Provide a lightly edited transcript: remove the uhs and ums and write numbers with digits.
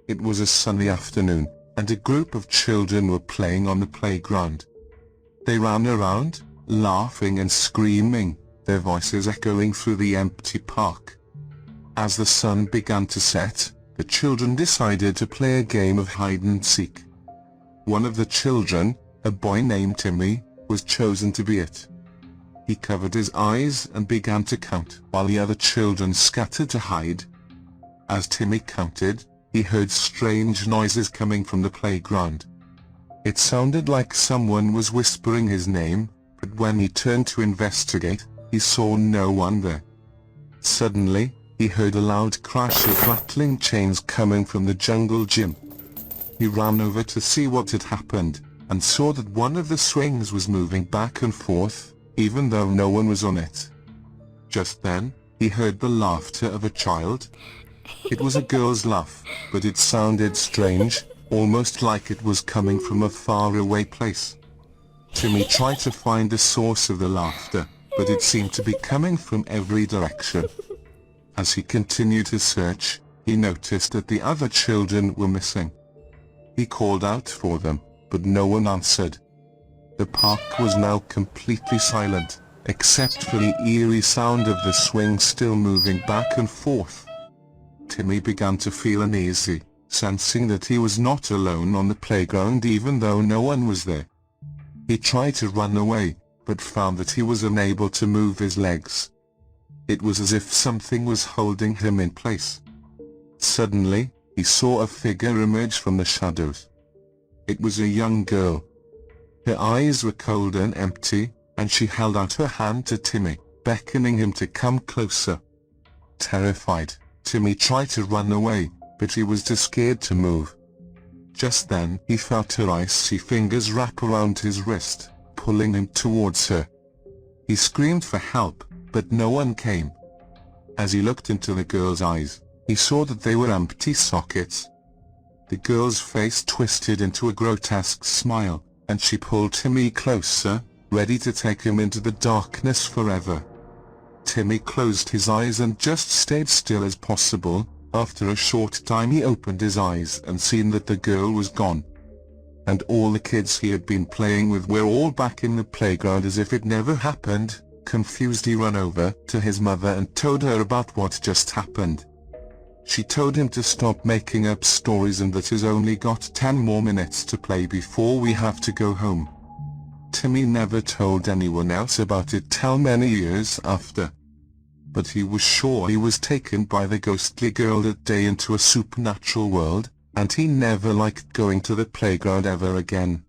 It was a sunny afternoon, and a group of children were playing on the playground. They ran around, laughing and screaming, their voices echoing through the empty park. As the sun began to set, the children decided to play a game of hide-and-seek. One of the children, a boy named Timmy, was chosen to be it. He covered his eyes and began to count while the other children scattered to hide. As Timmy counted, he heard strange noises coming from the playground. It sounded like someone was whispering his name, but when he turned to investigate, he saw no one there. Suddenly, he heard a loud crash of rattling chains coming from the jungle gym. He ran over to see what had happened, and saw that one of the swings was moving back and forth, even though no one was on it. Just then, he heard the laughter of a child. It was a girl's laugh, but it sounded strange, almost like it was coming from a faraway place. Timmy tried to find the source of the laughter, but it seemed to be coming from every direction. As he continued his search, he noticed that the other children were missing. He called out for them, but no one answered. The park was now completely silent, except for the eerie sound of the swing still moving back and forth. Timmy began to feel uneasy, sensing that he was not alone on the playground even though no one was there. He tried to run away, but found that he was unable to move his legs. It was as if something was holding him in place. Suddenly, he saw a figure emerge from the shadows. It was a young girl. Her eyes were cold and empty, and she held out her hand to Timmy, beckoning him to come closer. Terrified, Timmy tried to run away, but he was too scared to move. Just then, he felt her icy fingers wrap around his wrist, pulling him towards her. He screamed for help, but no one came. As he looked into the girl's eyes, he saw that they were empty sockets. The girl's face twisted into a grotesque smile, and she pulled Timmy closer, ready to take him into the darkness forever. Timmy closed his eyes and just stayed still as possible. After a short time he opened his eyes and seen that the girl was gone. And all the kids he had been playing with were all back in the playground as if it never happened. Confused, he ran over to his mother and told her about what just happened. She told him to stop making up stories and that he's only got 10 more minutes to play before we have to go home. Timmy never told anyone else about it till many years after. But he was sure he was taken by the ghostly girl that day into a supernatural world, and he never liked going to the playground ever again.